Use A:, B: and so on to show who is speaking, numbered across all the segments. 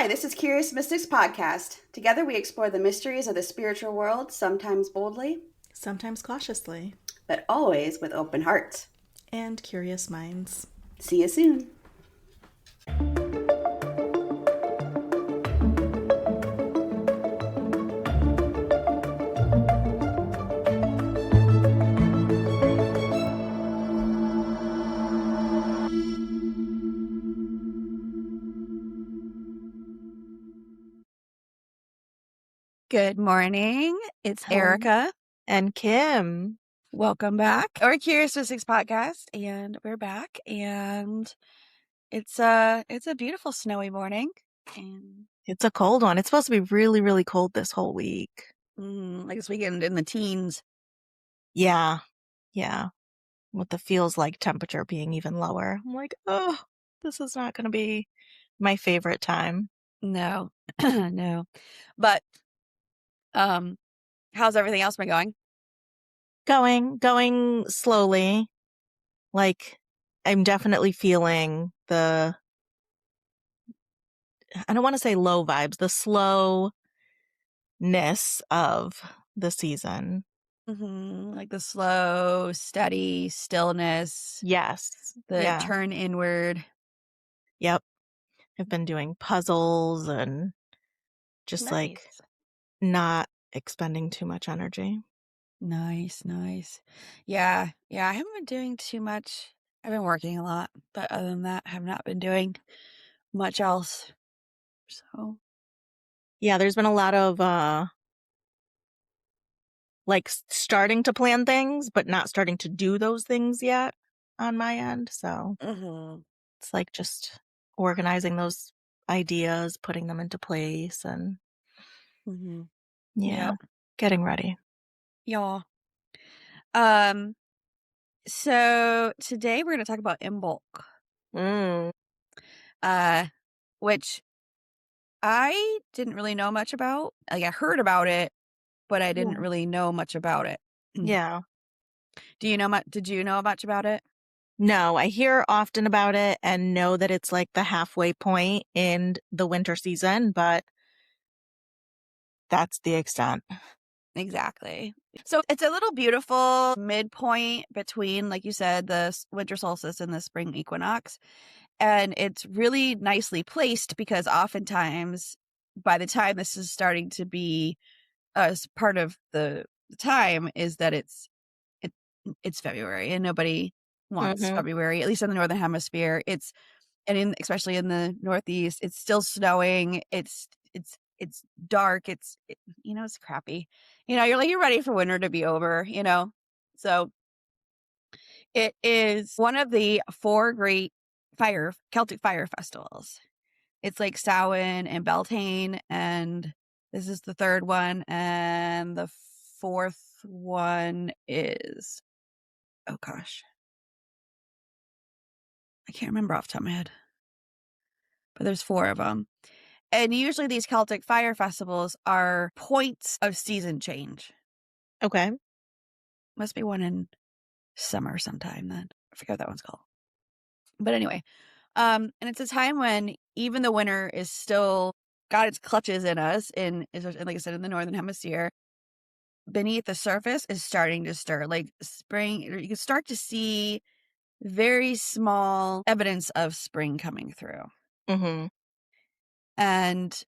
A: Hi, this is Curious Mystics Podcast. Together we explore the mysteries of the spiritual world, sometimes boldly,
B: Sometimes cautiously,
A: but always with open hearts.
B: and curious minds.
A: See you soon.
C: Good morning. It's Erica.
D: And Kim.
C: Welcome back. Our Curious Mystics podcast, and we're back. And it's a beautiful snowy morning, and
D: It's a cold one. It's supposed to be really, really cold this whole week.
C: like this weekend in the teens.
D: Yeah. With the feels like temperature being even lower. I'm like, oh, this is not going to be my favorite time.
C: No, no. But how's everything else been going?
D: Going slowly. Like, I'm definitely feeling I don't want to say low vibes, the slowness of the season.
C: Like the slow, steady stillness.
D: Yes.
C: The turn inward.
D: Yep. I've been doing puzzles and just like not expending too much energy.
C: Nice. Yeah, I haven't been doing too much. I've been working a lot, but other than that, I have not been doing much else. So,
D: Yeah, there's been a lot of like starting to plan things, but not starting to do those things yet on my end. So it's like just organizing those ideas, putting them into place, and getting ready.
C: Yeah. So today we're going to talk about Imbolc, which I didn't really know much about. Like I heard about it, but I didn't really know much about it.
D: Yeah.
C: Did you know much about it?
D: No, I hear often about it and know that it's like the halfway point in the winter season, but that's the extent.
C: Exactly. So it's a little beautiful midpoint between, like you said, the winter solstice and the spring equinox. And it's really nicely placed because oftentimes by the time this is starting to be part of the time is that it's February and nobody wants February, at least in the Northern Hemisphere. Especially in the Northeast, it's still snowing. It's dark. It's crappy. You're ready for winter to be over, So it is one of the 4 great Celtic fire festivals. It's like Samhain and Beltane, and this is the 3rd one, and the 4th one is, oh gosh, I can't remember off the top of my head, but there's 4 of them. And usually these Celtic fire festivals are points of season change.
D: Okay.
C: Must be one in summer sometime then. I forget what that one's called. But anyway, and it's a time when even the winter is still got its clutches in us, and like I said, in the Northern Hemisphere, beneath the surface is starting to stir. Like spring, you can start to see very small evidence of spring coming through. And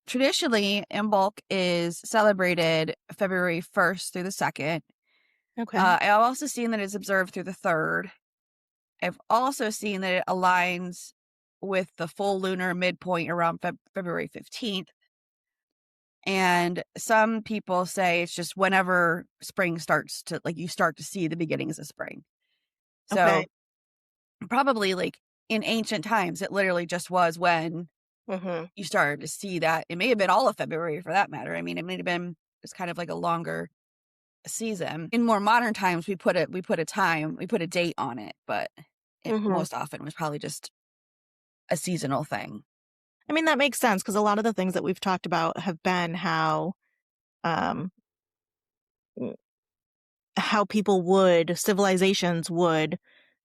C: traditionally, Imbolc is celebrated February 1st through the 2nd.
D: Okay.
C: I've also seen that it's observed through the 3rd. I've also seen that it aligns with the full lunar midpoint around February 15th. And some people say it's just whenever spring starts to, like, you start to see the beginnings of spring. So probably like in ancient times, it literally just was when you started to see that. It may have been all of February for that matter. I mean, it may have been just kind of like a longer season. In more modern times, we put a date on it, but it most often was probably just a seasonal thing.
D: I mean, that makes sense because a lot of the things that we've talked about have been how civilizations would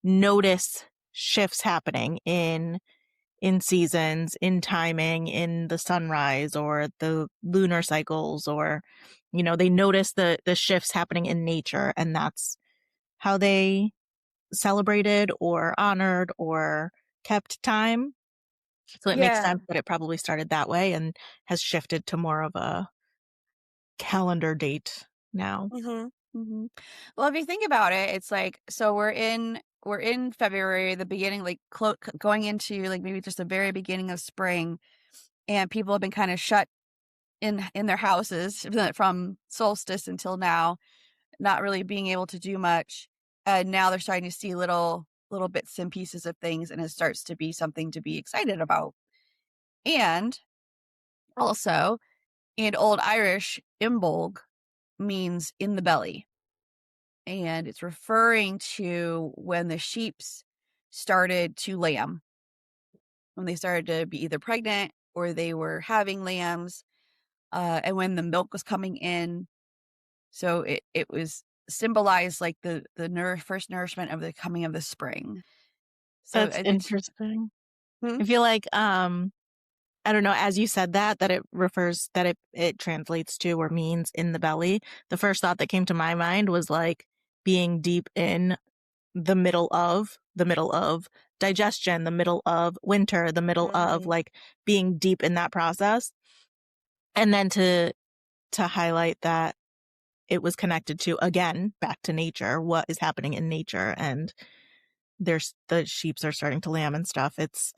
D: notice shifts happening in in seasons, in timing, in the sunrise or the lunar cycles, or, you know, they notice the shifts happening in nature, and that's how they celebrated or honored or kept time. So it makes
C: Yeah.
D: sense that it probably started that way and has shifted to more of a calendar date now.
C: Mm-hmm. Well, if you think about it, it's like, so we're in February, the beginning, like going into like maybe just the very beginning of spring, and people have been kind of shut in their houses from solstice until now, not really being able to do much. And now they're starting to see little bits and pieces of things, and it starts to be something to be excited about. And also, in Old Irish, Imbolc means in the belly. And it's referring to when the sheeps started to lamb, when they started to be either pregnant or they were having lambs, and when the milk was coming in. So it was symbolized like the first nourishment of the coming of the spring. So
D: That's
C: it's
D: interesting.
C: Hmm?
D: I feel like, I don't know, as you said that it refers, that it translates to or means in the belly. The first thought that came to my mind was like being deep in the middle of digestion, the middle of winter, the middle of like being deep in that process. And then to highlight that it was connected to, again, back to nature, what is happening in nature, and there's the sheeps are starting to lamb and stuff. It's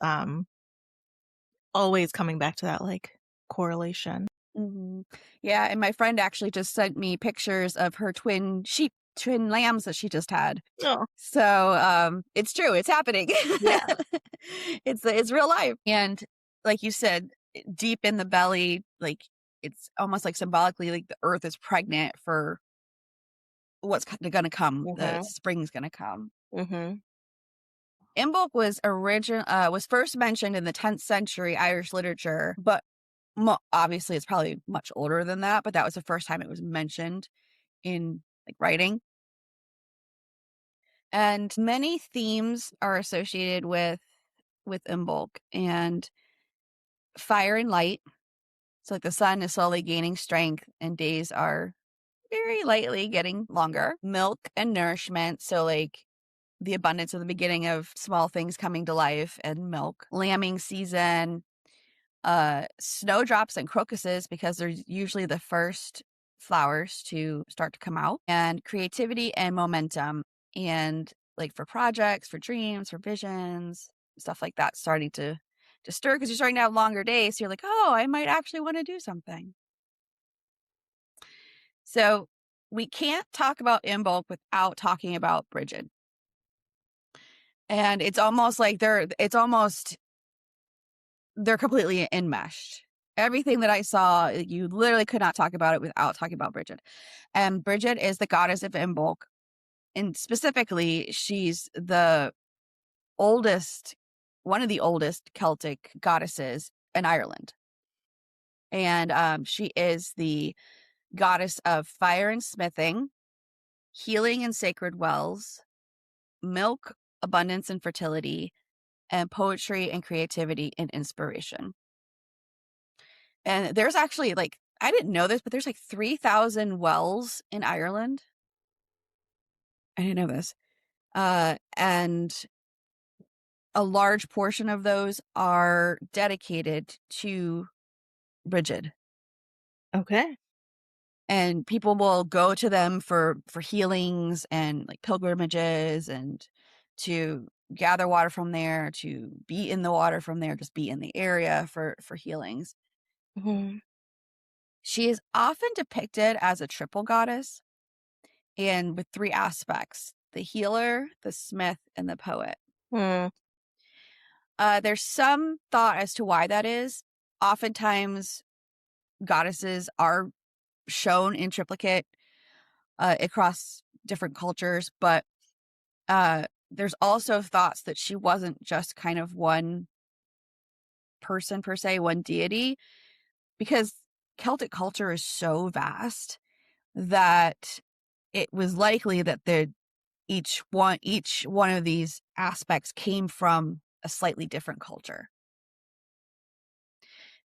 D: always coming back to that like correlation.
C: Mhm. Yeah, and my friend actually just sent me pictures of her twin lambs that she just had.
D: Oh,
C: So, it's true, it's happening.
D: yeah.
C: It's real life. And like you said, deep in the belly, like it's almost like symbolically like the earth is pregnant for what's going to come. The spring's going to come.
D: Mm-hmm.
C: Imbolc was first mentioned in the 10th century Irish literature, but obviously it's probably much older than that, but that was the first time it was mentioned in like writing. And many themes are associated with Imbolc, and fire and light. So like the sun is slowly gaining strength and days are very lightly getting longer. Milk and nourishment. So like the abundance of the beginning of small things coming to life and milk. Lambing season, snowdrops and crocuses, because they're usually the first flowers to start to come out. And creativity and momentum, and like for projects, for dreams, for visions, stuff like that starting to stir, because you're starting to have longer days. So you're like, oh, I might actually want to do something. So we can't talk about Imbolc without talking about Brigid. And it's almost like they're completely enmeshed. Everything that I saw, you literally could not talk about it without talking about Brigid. And Brigid is the goddess of Imbolc. And specifically, she's the oldest, one of the oldest Celtic goddesses in Ireland. And she is the goddess of fire and smithing, healing and sacred wells, milk, abundance and fertility, and poetry and creativity and inspiration. And there's actually like, I didn't know this, but there's like 3,000 wells in Ireland. I didn't know this. And a large portion of those are dedicated to Brigid.
D: Okay.
C: And people will go to them for healings and like pilgrimages, and to gather water from there, to be in the water from there, just be in the area for healings.
D: Mm-hmm.
C: She is often depicted as a triple goddess, and with three aspects: the healer, the smith, and the poet.
D: Mm.
C: There's some thought as to why that is. Oftentimes, goddesses are shown in triplicate across different cultures, but there's also thoughts that she wasn't just kind of one person per se, one deity, because Celtic culture is so vast that it was likely that each one of these aspects came from a slightly different culture.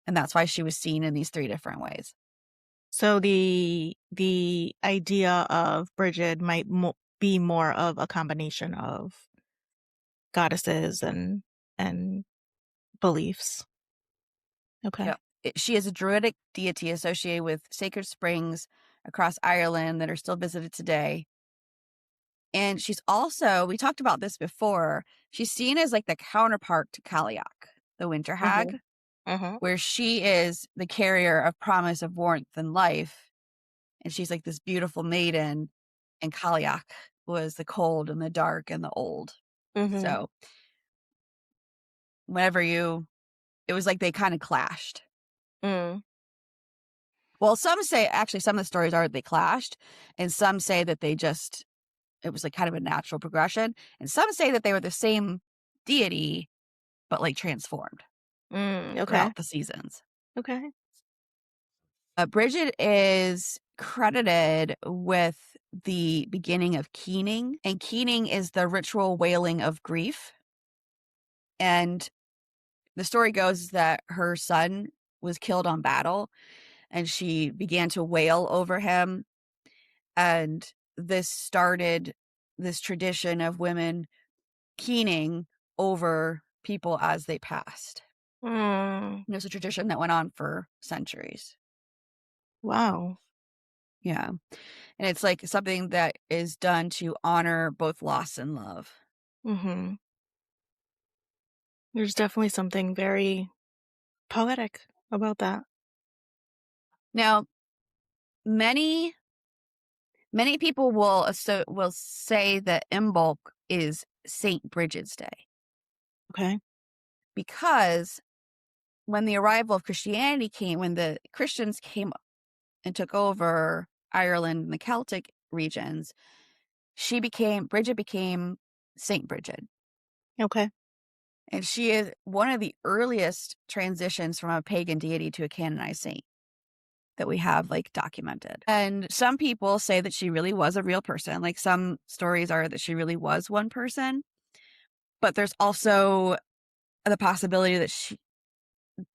C: And that's why she was seen in these 3 different ways.
D: So the idea of Brigid might be more of a combination of goddesses and beliefs. Okay.
C: Yep. She is a druidic deity associated with sacred springs across Ireland that are still visited today. And she's also, we talked about this before, she's seen as like the counterpart to Cailleach, the winter hag, where she is the carrier of promise of warmth and life. And she's like this beautiful maiden, and Cailleach was the cold and the dark and the old. So it was like they kind of clashed. Well, some say, actually, some of the stories are they clashed, and some say that it was like kind of a natural progression, and some say that they were the same deity, but like transformed
D: Okay.
C: throughout the seasons.
D: Okay.
C: Brigid is credited with the beginning of keening, and keening is the ritual wailing of grief. And the story goes that her son was killed on battle, and she began to wail over him. And this started this tradition of women keening over people as they passed. It was a tradition that went on for centuries.
D: Wow.
C: Yeah. And it's like something that is done to honor both loss and love.
D: There's definitely something very poetic about that.
C: Now, many people will say that Imbolc is Saint Brigid's Day.
D: Okay.
C: Because when the arrival of Christianity came, when the Christians came and took over Ireland and the Celtic regions, Brigid became Saint Brigid.
D: Okay.
C: And she is one of the earliest transitions from a pagan deity to a canonized saint that we have like documented. And some people say that she really was a real person. Like some stories are that she really was one person, but there's also the possibility that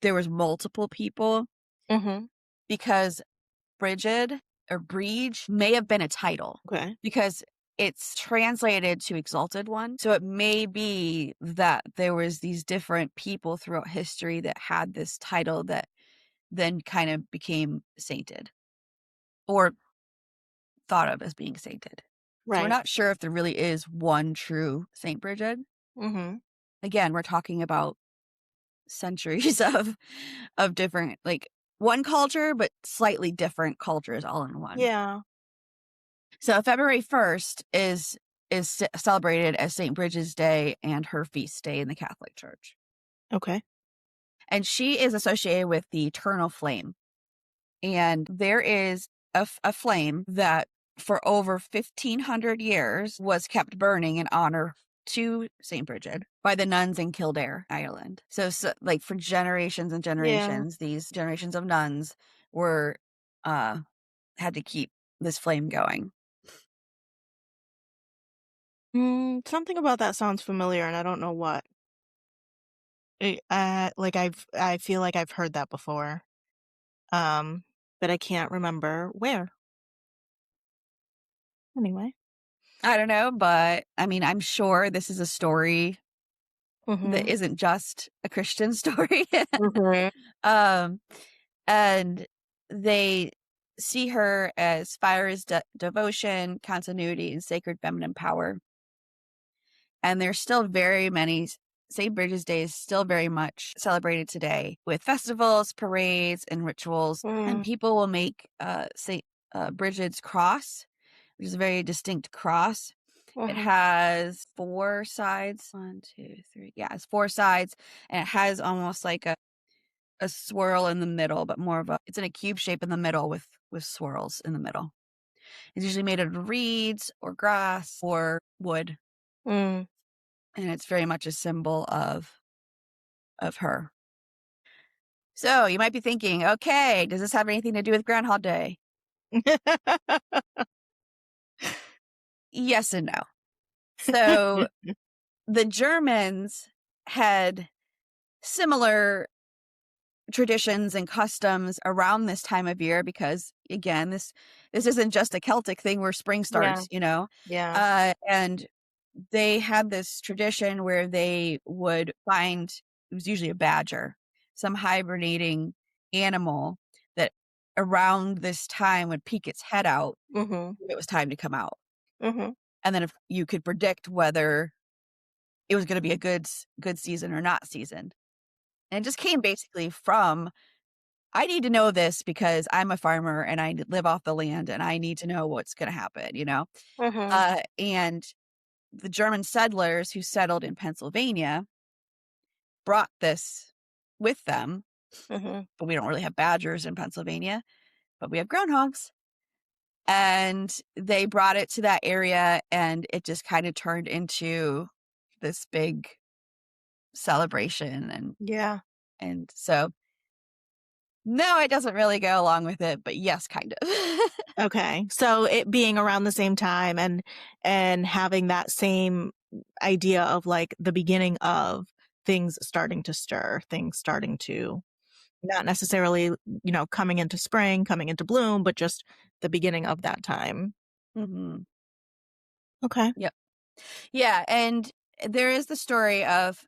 C: there was multiple people, because Brigid or Brige may have been a title.
D: Okay.
C: Because it's translated to exalted one. So it may be that there was these different people throughout history that had this title that then kind of became sainted or thought of as being sainted.
D: Right.
C: So we're not sure if there really is one true Saint Brigid. Again, we're talking about centuries of different, like one culture, but slightly different cultures all in one.
D: Yeah.
C: So February 1st is celebrated as St. Brigid's Day and her feast day in the Catholic Church.
D: Okay.
C: And she is associated with the eternal flame. And there is a flame that for over 1,500 years was kept burning in honor to St. Brigid by the nuns in Kildare, Ireland. So like for generations and generations, these generations of nuns were had to keep this flame going.
D: Something about that sounds familiar, and I don't know what. I feel like I've heard that before, but I can't remember where. Anyway.
C: I don't know, but I mean, I'm sure this is a story that isn't just a Christian story. And they see her as fire is devotion, continuity, and sacred feminine power. And there's still very many. St. Brigid's Day is still very much celebrated today with festivals, parades, and rituals. And people will make St. Brigid's cross, which is a very distinct cross. It has 4 sides. 1, 2, 3. Yeah, it's 4 sides. And it has almost like a swirl in the middle, but it's in a cube shape in the middle with swirls in the middle. It's usually made out of reeds or grass or wood. And it's very much a symbol of her. So you might be thinking, okay, does this have anything to do with Groundhog Day? Yes and no. So the Germans had similar traditions and customs around this time of year because, again, this isn't just a Celtic thing where spring starts,
D: Yeah.
C: And they had this tradition where they would find, it was usually a badger, some hibernating animal that around this time would peek its head out
D: Mm-hmm.
C: if it was time to come out.
D: Mm-hmm.
C: And then if you could predict whether it was going to be a good season or not season. And it just came basically from, I need to know this because I'm a farmer and I live off the land and I need to know what's going to happen,
D: Mm-hmm.
C: And the German settlers who settled in Pennsylvania brought this with them,
D: Mm-hmm.
C: but we don't really have badgers in Pennsylvania, but we have groundhogs. And they brought it to that area and it just kind of turned into this big celebration.
D: Yeah.
C: And so, no, it doesn't really go along with it, but yes, kind of.
D: Okay. So it being around the same time and having that same idea of like the beginning of things starting to stir, things starting to not necessarily, coming into spring, coming into bloom, but just the beginning of that time.
C: Mm-hmm.
D: Okay.
C: Yep. Yeah. And there is the story of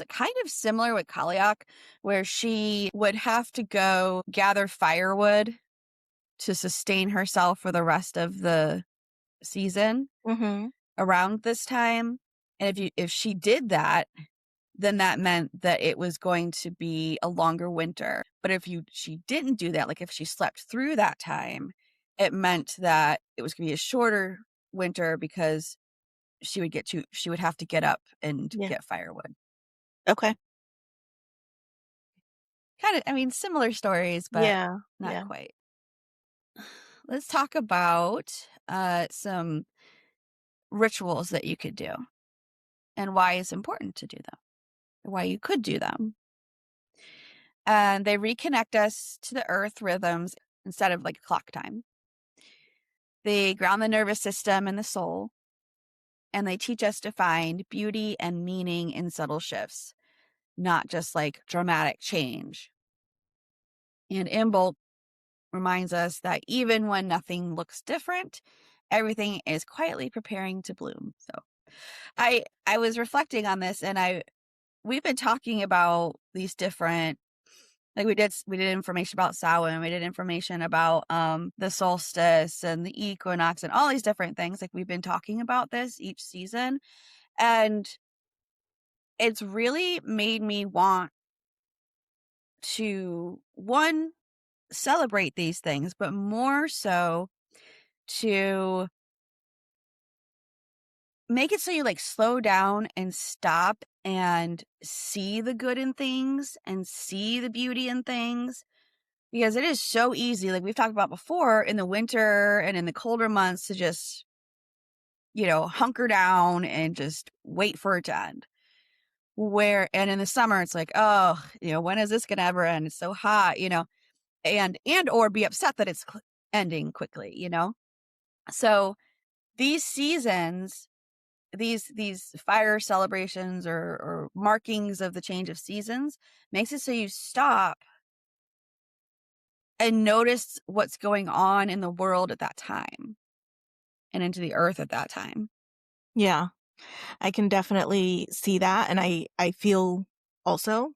C: kind of similar with Kaliak, where she would have to go gather firewood to sustain herself for the rest of the season
D: Mm-hmm.
C: around this time. And if she did that, then that meant that it was going to be a longer winter. But if she didn't do that, like if she slept through that time, it meant that it was going to be a shorter winter because she would have to get up and
D: Yeah.
C: get firewood.
D: Okay.
C: Kind of, I mean, similar stories, but
D: Yeah.
C: not
D: Yeah.
C: quite. Let's talk about some rituals that you could do and why it's important to do them, or why you could do them. And they reconnect us to the earth rhythms instead of like clock time. They ground the nervous system and the soul, and they teach us to find beauty and meaning in subtle shifts, not just like dramatic change. And Imbolc reminds us that even when nothing looks different, everything is quietly preparing to bloom. So I was reflecting on this, and we've been talking about these different, like we did information about Samhain, we did information about the solstice and the equinox and all these different things. Like we've been talking about this each season, and it's really made me want to, one, celebrate these things, but more so to make it so you like slow down and stop and see the good in things and see the beauty in things, because it is so easy, like we've talked about before, in the winter and in the colder months to just, hunker down and just wait for it to end. And in the summer it's like, oh, when is this gonna ever end? It's so hot, and or be upset that it's ending quickly. So these seasons, these fire celebrations or markings of the change of seasons, makes it so you stop and notice what's going on in the world at that time and into the earth at that time.
D: Yeah. I can definitely see that. And I feel also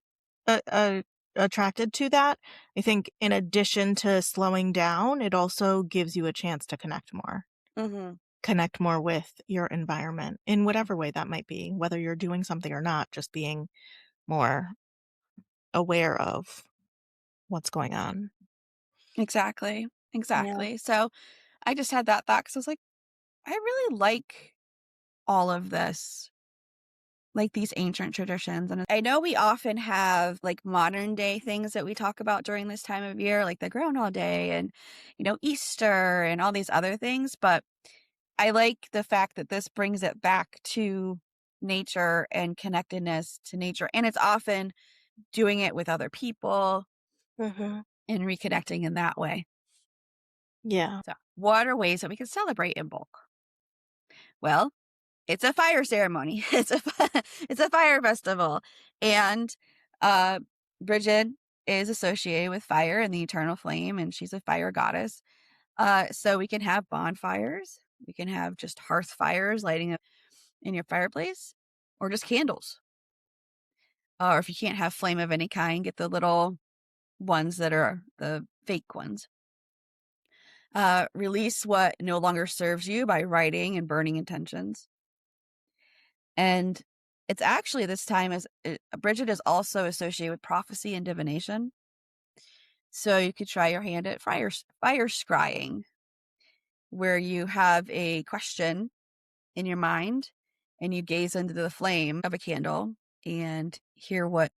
D: attracted to that. I think in addition to slowing down, it also gives you a chance to connect more.
C: Mm-hmm.
D: Connect more with your environment in whatever way that might be, whether you're doing something or not, just being more aware of what's going on.
C: Exactly.
D: Yeah.
C: So I just had that thought because I was like, I really like all of this, like these ancient traditions. And I know we often have like modern day things that we talk about during this time of year, like the Groundhog Day and, Easter and all these other things. But I like the fact that this brings it back to nature and connectedness to nature. And it's often doing it with other people
D: Mm-hmm.
C: and reconnecting in that way.
D: Yeah.
C: So, what are ways that we can celebrate Imbolc? Well, it's a fire ceremony. It's a fire festival, and Brigid is associated with fire and the eternal flame, and she's a fire goddess. So we can have bonfires. We can have just hearth fires lighting up in your fireplace, or just candles. Or if you can't have flame of any kind, get the little ones that are the fake ones. Release what no longer serves you by writing and burning intentions. And it's actually this time as Brigid is also associated with prophecy and divination. So you could try your hand at fire scrying, where you have a question in your mind and you gaze into the flame of a candle and hear what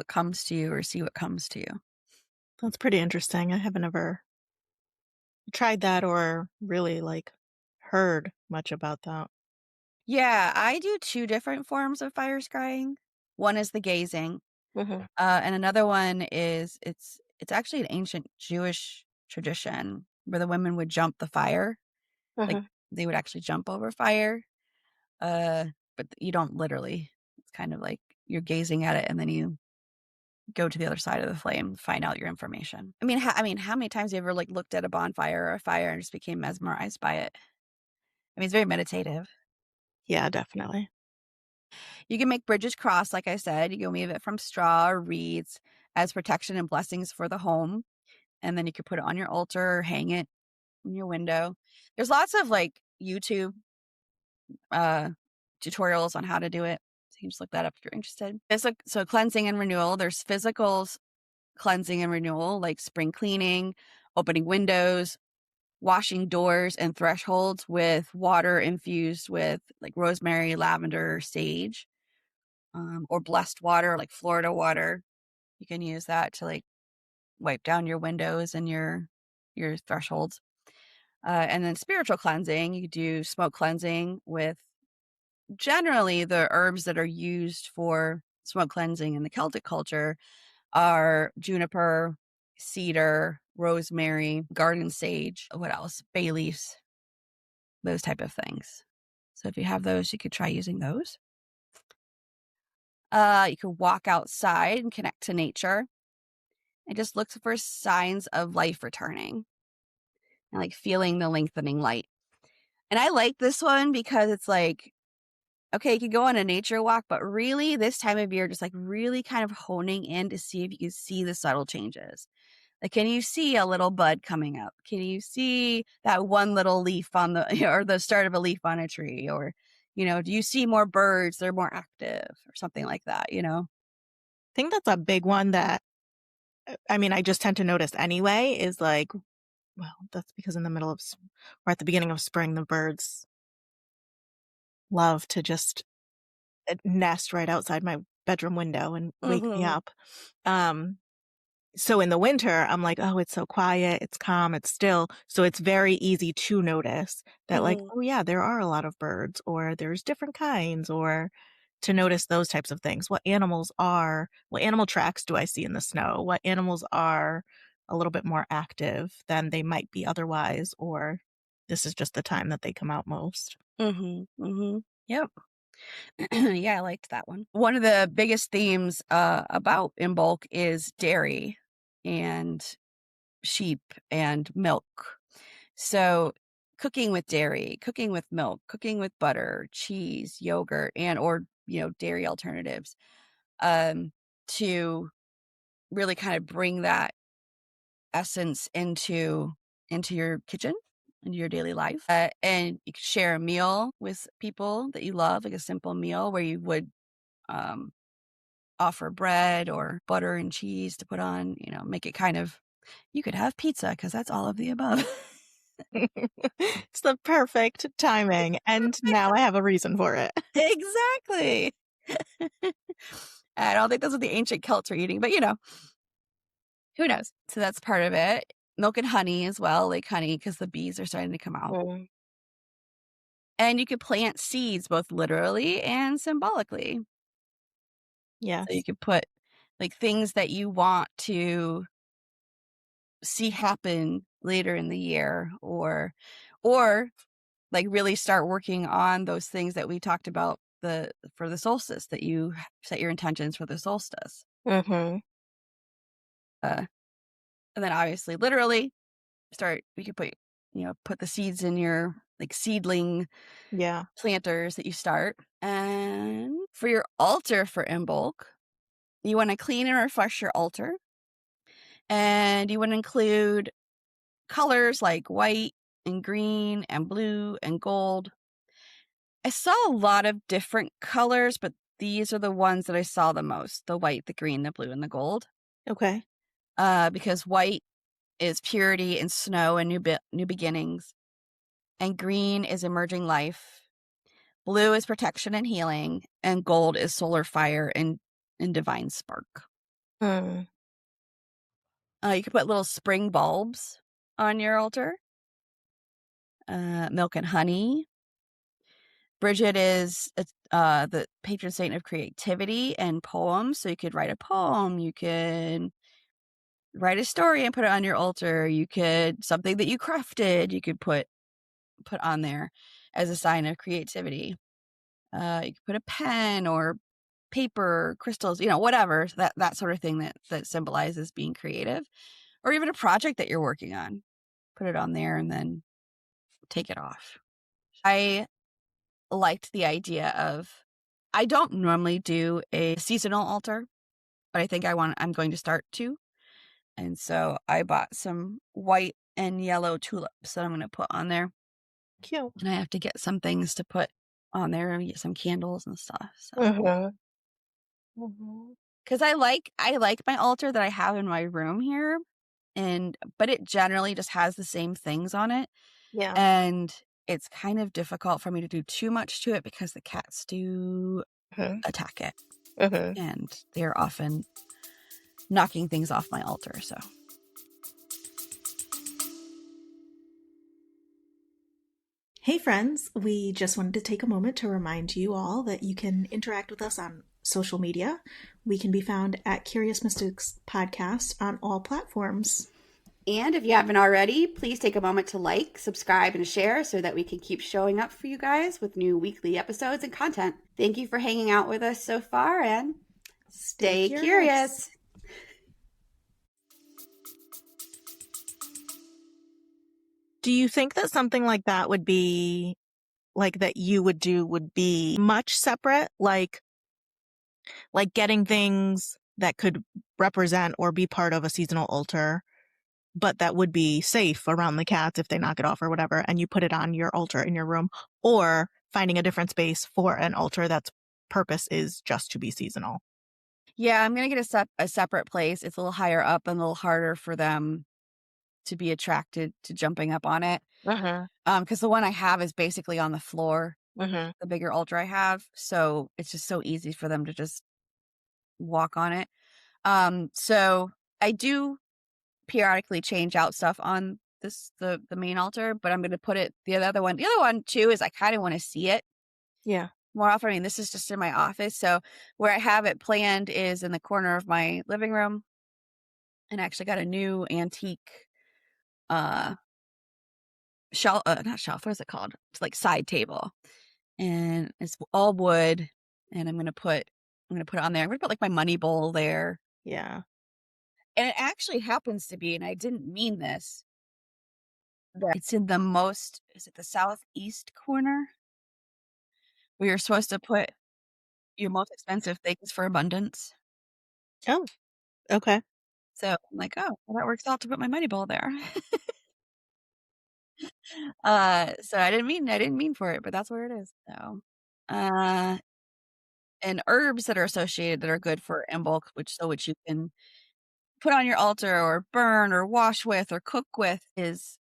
C: comes to you, or see what comes to you.
D: That's pretty interesting. I haven't ever tried that or really heard much about that.
C: Yeah, I do 2 different forms of fire scrying. One is the gazing,
D: Mm-hmm.
C: and another one is it's actually an ancient Jewish tradition where the women would jump the fire, like they would actually jump over fire, but you don't literally. It's kind of like you're gazing at it and then you go to the other side of the flame, find out your information. I mean, how many times have you ever looked at a bonfire or a fire and just became mesmerized by it? I mean, it's very meditative.
D: Yeah, definitely.
C: You can make Brigid's cross, like I said. You can weave it from straw or reeds as protection and blessings for the home. And then you could put it on your altar or hang it in your window. There's lots of YouTube tutorials on how to do it. So you can just look that up if you're interested. So cleansing and renewal. There's physical cleansing and renewal, like spring cleaning, opening windows, washing doors and thresholds with water infused with rosemary, lavender, sage. Or blessed water, like Florida water. You can use that to wipe down your windows and your thresholds. And then spiritual cleansing, you do smoke cleansing with generally the herbs that are used for smoke cleansing in the Celtic culture are juniper, cedar, rosemary, garden sage, what else? Bay leaves, those type of things. So if you have those, you could try using those. You could walk outside and connect to nature and just look for signs of life returning and feeling the lengthening light. And I like this one because it's okay, you could go on a nature walk, but really this time of year, just really kind of honing in to see if you can see the subtle changes. Can you see a little bud coming up? Can you see that one little leaf on or the start of a leaf on a tree? Or, do you see more birds that are more active or something like that,
D: I think that's a big one that, I just tend to notice anyway, is that's because in the middle of, or at the beginning of spring, the birds love to just nest right outside my bedroom window and wake me up. So in the winter, I'm oh, it's so quiet, it's calm, it's still. So it's very easy to notice that oh yeah, there are a lot of birds, or there's different kinds, or to notice those types of things. What animal tracks do I see in the snow? What animals are a little bit more active than they might be otherwise, or this is just the time that they come out most.
C: Yep. Yeah, I liked that one. One of the biggest themes about Imbolc is dairy and sheep and milk. So cooking with dairy, cooking with milk, cooking with butter, cheese, yogurt, or dairy alternatives, to really kind of bring that essence into your kitchen, into your daily life. And you could share a meal with people that you love, like a simple meal where you would offer bread or butter and cheese to put on, make it kind of, you could have pizza because that's all of the above.
D: It's the perfect timing. And now I have a reason for it.
C: Exactly. I don't think that's what the ancient Celts are eating, but who knows? So that's part of it. Milk and honey as well, like honey, because the bees are starting to come out. And you could plant seeds both literally and symbolically.
D: Yes.
C: So you could put things that you want to see happen later in the year, or really start working on those things that we talked about for the solstice, that you set your intentions for the solstice. And then obviously, literally, we could put the seeds in your like seedling planters that you start. And for your altar for Imbolc, you want to clean and refresh your altar. And you want to include colors like white and green and blue and gold. I saw a lot of different colors, but these are the ones that I saw the most: the white, the green, the blue, and the gold.
D: Okay.
C: Because white is purity and snow and new beginnings. And green is emerging life. Blue is protection and healing. And gold is solar fire and divine spark.
D: Mm.
C: You can put little spring bulbs on your altar. Milk and honey. Brigid is the patron saint of creativity and poems. So you could write a poem. You could write a story and put it on your altar. You could, something that you crafted, you could put on there as a sign of creativity. You could put a pen or paper, crystals, whatever, that sort of thing that symbolizes being creative, or even a project that you're working on. Put it on there and then take it off. I liked the idea of, I don't normally do a seasonal altar, but I think I'm going to start to. And so I bought some white and yellow tulips that I'm going to put on there.
D: Cute.
C: And I have to get some things to put on there and get some candles and stuff. So, because I like my altar that I have in my room here, but it generally just has the same things on it.
D: Yeah.
C: And it's kind of difficult for me to do too much to it because the cats do attack it. And they're often knocking things off my altar. So.
B: Hey friends, we just wanted to take a moment to remind you all that you can interact with us on social media. We can be found at Curious Mystics Podcast on all platforms.
A: And if you haven't already, please take a moment to like, subscribe, and share so that we can keep showing up for you guys with new weekly episodes and content. Thank you for hanging out with us so far, and stay curious.
D: Do you think that something like that would be, like that you would do, would be much separate? Like getting things that could represent or be part of a seasonal altar, but that would be safe around the cats if they knock it off or whatever, and you put it on your altar in your room, or finding a different space for an altar that's purpose is just to be seasonal?
C: Yeah, I'm going to get a separate place. It's a little higher up and a little harder for them to be attracted to jumping up on it. Because the one I have is basically on the floor, the bigger altar I have. So it's just so easy for them to just walk on it. So I do periodically change out stuff on the main altar, but I'm going to put it, the other one too, is I kind of want to see it.
D: Yeah.
C: More often. I mean, this is just in my office. So where I have it planned is in the corner of my living room. And I actually got a new antique shelf, not shelf, what is it called? It's like side table. And it's all wood. And I'm gonna put it on there. I'm gonna put like my money bowl there.
D: Yeah.
C: And it actually happens to be, and I didn't mean this, that it's in is it the southeast corner? Where you're supposed to put your most expensive things for abundance.
D: Oh, okay.
C: So I'm like, oh, well, that works out to put my money bowl there. So I didn't mean for it, but that's where it is. So, and herbs that are associated that are good for Imbolc, which you can put on your altar or burn or wash with or cook with, is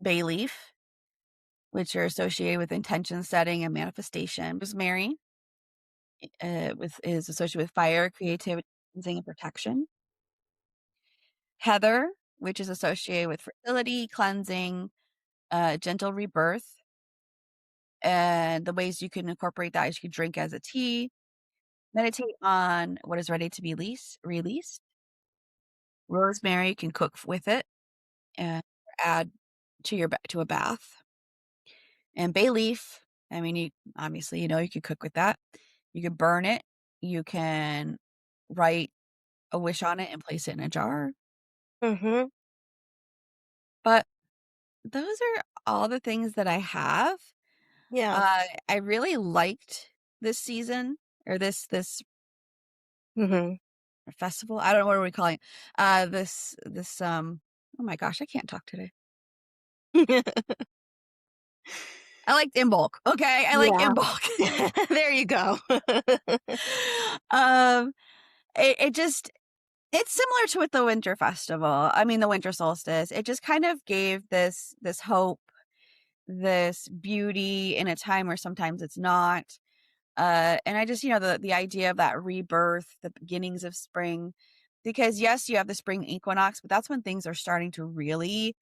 C: bay leaf, which are associated with intention setting and manifestation. Rosemary, is associated with fire, creativity, cleansing, and protection. Heather, which is associated with fertility, cleansing, gentle rebirth. And the ways you can incorporate that is you can drink as a tea, meditate on what is ready to be released. Rosemary, you can cook with it and add to a bath. And bay leaf, I mean, you can cook with that. You can burn it. You can write a wish on it and place it in a jar.
D: Mm-hmm.
C: But those are all the things that I have.
D: Yeah.
C: I really liked this season, or this
D: Mm-hmm.
C: festival. I don't know, what are we calling it? This oh my gosh, I can't talk today. I liked Imbolc. Okay, I like
B: Yeah.
C: Imbolc.
D: There you go.
C: um, it just, it's similar to with the Winter Festival. I mean, the Winter Solstice. It just kind of gave this hope, this beauty in a time where sometimes it's not. And I just, the idea of that rebirth, the beginnings of spring, because yes, you have the spring equinox, but that's when things are starting to really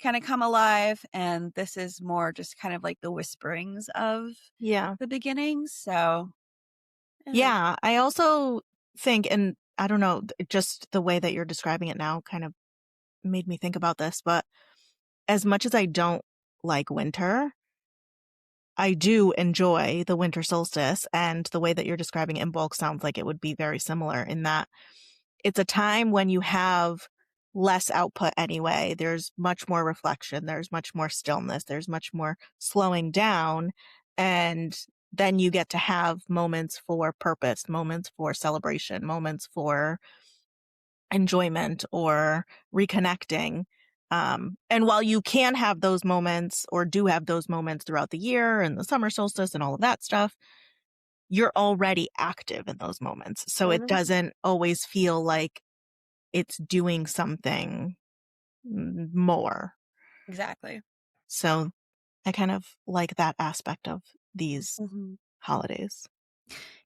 C: kind of come alive. And this is more just kind of like the whisperings of
D: Yeah.
C: the beginnings. So
D: Yeah. I also think, and I don't know, just the way that you're describing it now kind of made me think about this, but as much as I don't like winter, I do enjoy the winter solstice, and the way that you're describing Imbolc sounds like it would be very similar in that it's a time when you have less output anyway. There's much more reflection. There's much more stillness. There's much more slowing down. And then you get to have moments for purpose, moments for celebration, moments for enjoyment or reconnecting. And while you can have those moments, or do have those moments throughout the year and the summer solstice and all of that stuff, you're already active in those moments. So it doesn't always feel like it's doing something more.
C: exactly.
D: So I kind of like that aspect of these
C: Mm-hmm.
D: holidays.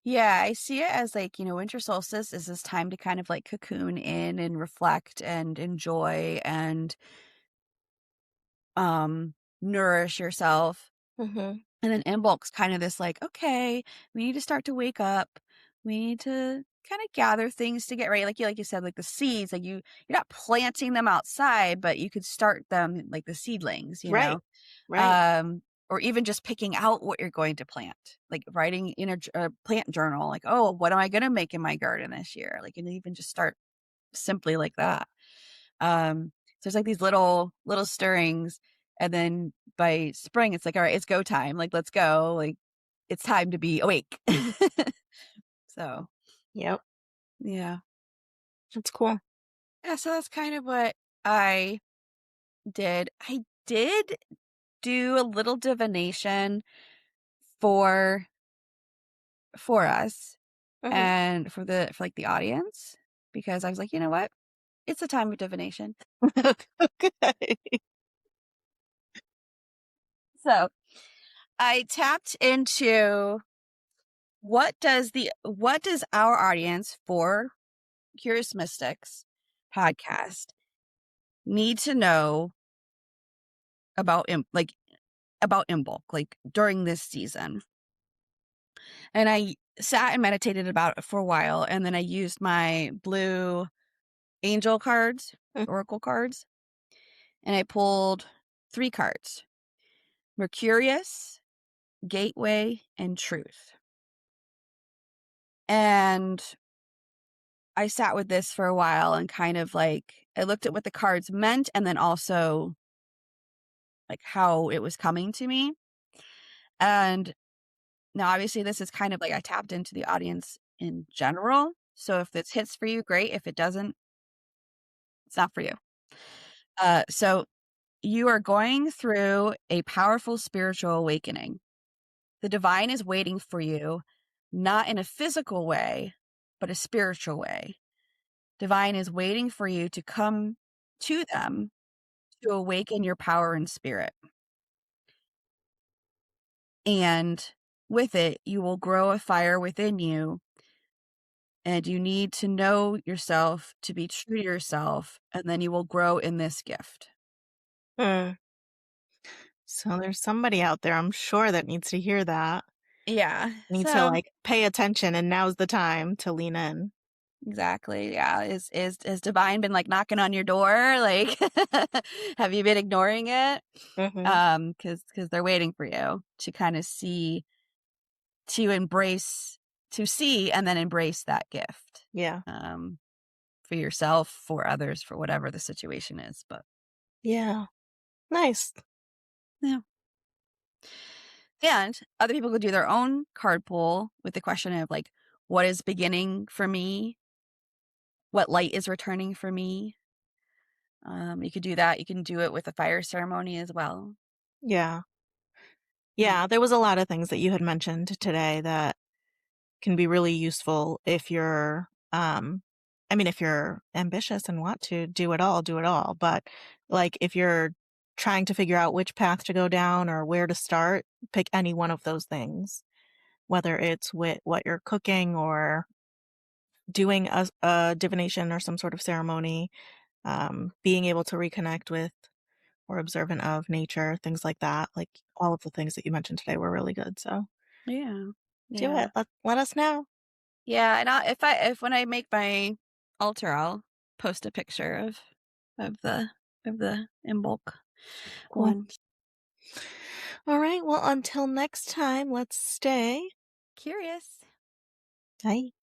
C: Yeah, I see it as like, Winter Solstice is this time to kind of like cocoon in and reflect and enjoy and nourish yourself.
D: Mm-hmm.
C: And then Imbolc's kind of this like, okay, we need to start to wake up. We need to kind of gather things to get ready. Like you said, like the seeds, like you're not planting them outside, but you could start them like the seedlings,
D: Right. Right.
C: or even just picking out what you're going to plant, like writing in a plant journal, like, oh, what am I going to make in my garden this year? Like, and even just start simply like that. So there's like these little stirrings, and then by spring it's like, all right, it's go time. Like, let's go. Like, it's time to be awake. So
D: Yep.
C: yeah.
D: That's cool.
C: Yeah, so that's kind of what I did. I did do a little divination for us
D: Mm-hmm.
C: and for like the audience, because I was like, you know what? It's a time of divination.
D: Okay.
C: So I tapped into what does our audience for Curious Mystics podcast need to know about Imbolc, like during this season. And I sat and meditated about it for a while, and then I used my blue angel cards, oracle cards, and I pulled 3 cards: Mercurius, Gateway, and Truth. And I sat with this for a while and kind of like, I looked at what the cards meant, and then also like how it was coming to me. And now obviously this is kind of like, I tapped into the audience in general. So if this hits for you, great. If it doesn't, it's not for you. So you are going through a powerful spiritual awakening. The divine is waiting for you, not in a physical way, but a spiritual way. Divine is waiting for you to come to them to awaken your power and spirit. And with it, you will grow a fire within you. And you need to know yourself to be true to yourself. And then you will grow in this gift.
D: So there's somebody out there, I'm sure, that needs to hear that.
C: Yeah.
D: Needs to like pay attention, and now's the time to lean in.
C: Exactly. Yeah. Is divine been like knocking on your door? Like, have you been ignoring it?
D: Mm-hmm.
C: Because they're waiting for you to kind of see, to see and then embrace that gift.
D: Yeah.
C: for yourself, for others, for whatever the situation is. But
D: Yeah. Nice.
C: yeah. And other people could do their own card pull with the question of like, what is beginning for me? What light is returning for me? You could do that. You can do it with a fire ceremony as well.
D: Yeah. Yeah, there was a lot of things that you had mentioned today that can be really useful if you're if you're ambitious and want to do it all, do it all. But like if you're trying to figure out which path to go down or where to start, pick any one of those things. Whether it's with what you're cooking or doing a divination or some sort of ceremony, being able to reconnect with or observant of nature, things like that. Like all of the things that you mentioned today were really good. So
C: Yeah.
D: do it. Let us know.
C: Yeah, and if when I make my altar, I'll post a picture of the Imbolc
D: Cool.
C: one.
D: All right. Well, until next time, let's stay
C: Curious.
D: Bye.